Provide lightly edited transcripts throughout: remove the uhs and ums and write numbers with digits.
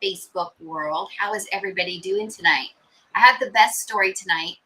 Facebook world. How is everybody doing tonight? I have the best story tonight.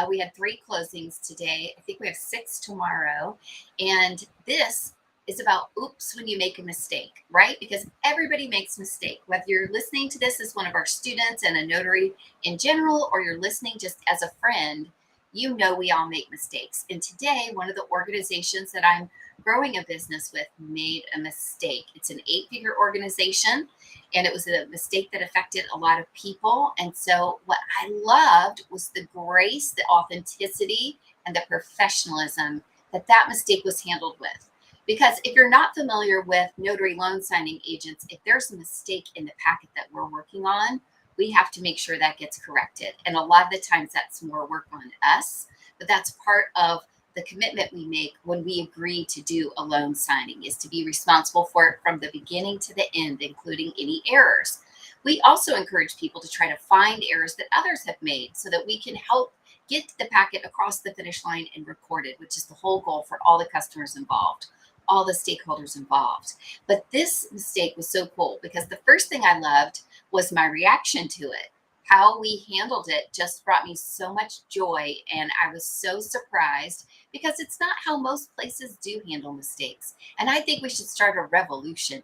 We had three closings today. I think we have six tomorrow. And this is about oops when you make a mistake, right? Because everybody makes mistake. Whether you're listening to this as one of our students and a notary in general, or you're listening just as a friend, you know we all make mistakes. And today, one of the organizations that I'm growing a business with made a mistake. It's an 8-figure organization, and it was a mistake that affected a lot of people. And so what I loved was the grace, the authenticity, and the professionalism that mistake was handled with. Because if you're not familiar with notary loan signing agents, if there's a mistake in the packet that we're working on, we have to make sure that gets corrected. And a lot of the times that's more work on us, but that's part of the commitment we make when we agree to do a loan signing, is to be responsible for it from the beginning to the end, including any errors. We also encourage people to try to find errors that others have made so that we can help get the packet across the finish line and record it, which is the whole goal for all the customers involved, all the stakeholders involved. But this mistake was so cool because the first thing I loved was my reaction to it. How we handled it just brought me so much joy, and I was so surprised because it's not how most places do handle mistakes. And I think we should start a revolution.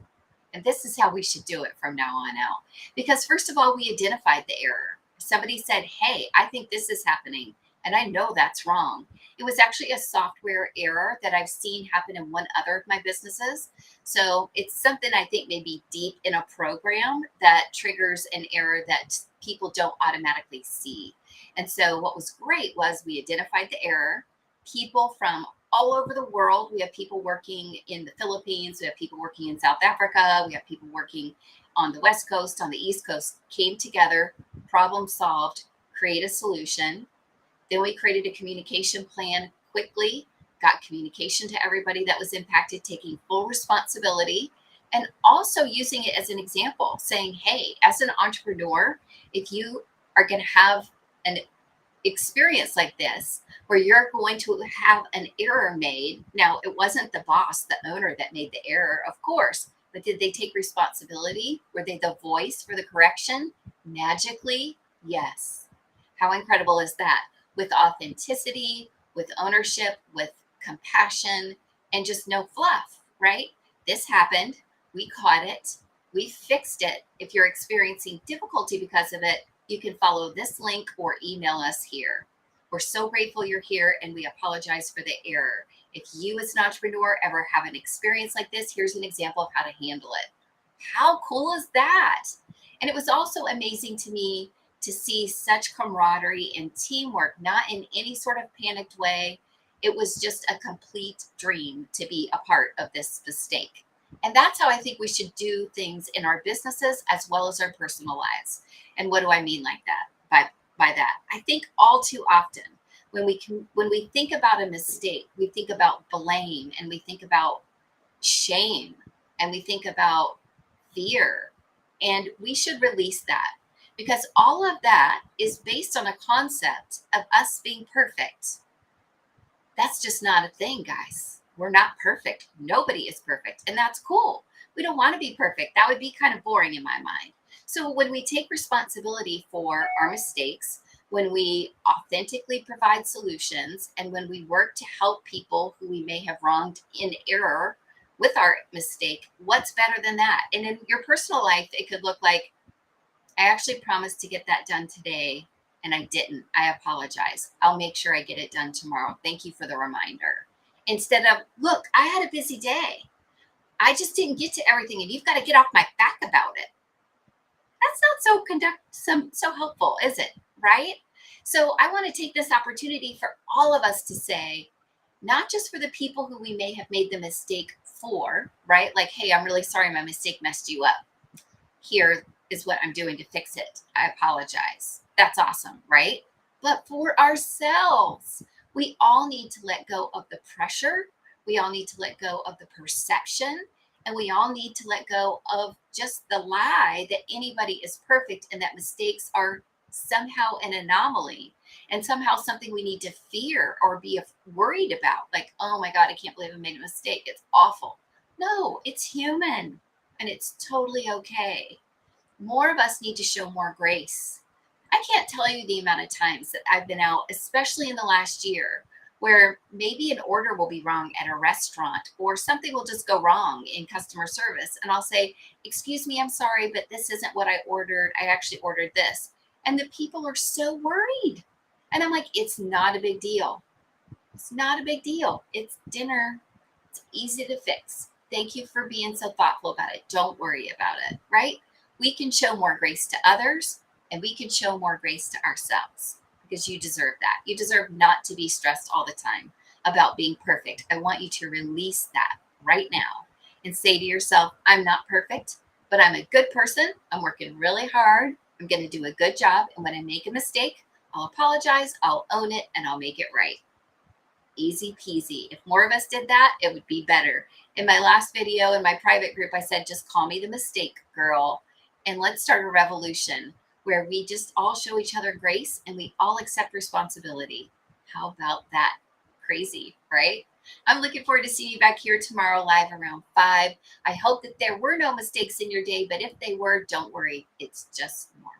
And this is how we should do it from now on out. Because, first of all, we identified the error. Somebody said, hey, I think this is happening, and I know that's wrong. It was actually a software error that I've seen happen in one other of my businesses. So it's something I think may be deep in a program that triggers an error that people don't automatically see. And so what was great was we identified the error. People from all over the world. We have people working in the Philippines. We have people working in South Africa. We have people working on the West Coast, on the East Coast, came together, problem solved, create a solution. Then we created a communication plan quickly, got communication to everybody that was impacted, taking full responsibility, and also using it as an example, saying, hey, as an entrepreneur, if you are going to have an experience like this, where you're going to have an error made. Now, it wasn't the boss, the owner that made the error, of course, but did they take responsibility? Were they the voice for the correction? Magically, yes. How incredible is that? With authenticity, with ownership, with compassion, and just no fluff, right? This happened. We caught it. We fixed it. If you're experiencing difficulty because of it, you can follow this link or email us here. We're so grateful you're here, and we apologize for the error. If you as an entrepreneur ever have an experience like this, here's an example of how to handle it. How cool is that? And it was also amazing to me to see such camaraderie and teamwork, not in any sort of panicked way. It was just a complete dream to be a part of this mistake. And that's how I think we should do things in our businesses as well as our personal lives. And what do I mean like that? By that, I think all too often when we think about a mistake, we think about blame, and we think about shame, and we think about fear. And we should release that, because all of that is based on a concept of us being perfect. That's just not a thing, guys. We're not perfect. Nobody is perfect. And that's cool. We don't want to be perfect. That would be kind of boring in my mind. So when we take responsibility for our mistakes, when we authentically provide solutions, and when we work to help people who we may have wronged in error with our mistake, what's better than that? And in your personal life, it could look like, I actually promised to get that done today, and I didn't. I apologize. I'll make sure I get it done tomorrow. Thank you for the reminder. Instead of, look, I had a busy day. I just didn't get to everything, and you've got to get off my back about it. That's not so helpful, is it? Right? So I want to take this opportunity for all of us to say, not just for the people who we may have made the mistake for, right? Like, hey, I'm really sorry my mistake messed you up. Here is what I'm doing to fix it. I apologize. That's awesome, right? But for ourselves, we all need to let go of the pressure. We all need to let go of the perception. And we all need to let go of just the lie that anybody is perfect and that mistakes are somehow an anomaly and somehow something we need to fear or be worried about. Like, oh my God, I can't believe I made a mistake. It's awful. No, it's human, and it's totally okay. More of us need to show more grace. I can't tell you the amount of times that I've been out, especially in the last year, where maybe an order will be wrong at a restaurant or something will just go wrong in customer service. And I'll say, "Excuse me, I'm sorry, but this isn't what I ordered. I actually ordered this." And the people are so worried. And I'm like, "It's not a big deal. It's not a big deal. It's dinner. It's easy to fix. Thank you for being so thoughtful about it. Don't worry about it," right? We can show more grace to others and we can show more grace to ourselves because you deserve that. You deserve not to be stressed all the time about being perfect. I want you to release that right now and say to yourself, "I'm not perfect, but I'm a good person. I'm working really hard. I'm going to do a good job. And when I make a mistake, I'll apologize, I'll own it, and I'll make it right." Easy peasy. If more of us did that, it would be better. In my last video in my private group, I said, "Just call me the mistake girl and let's start a revolution where we just all show each other grace and we all accept responsibility." How about that? Crazy, right? I'm looking forward to seeing you back here tomorrow live around 5. I hope that there were no mistakes in your day, but if they were, don't worry. It's just normal.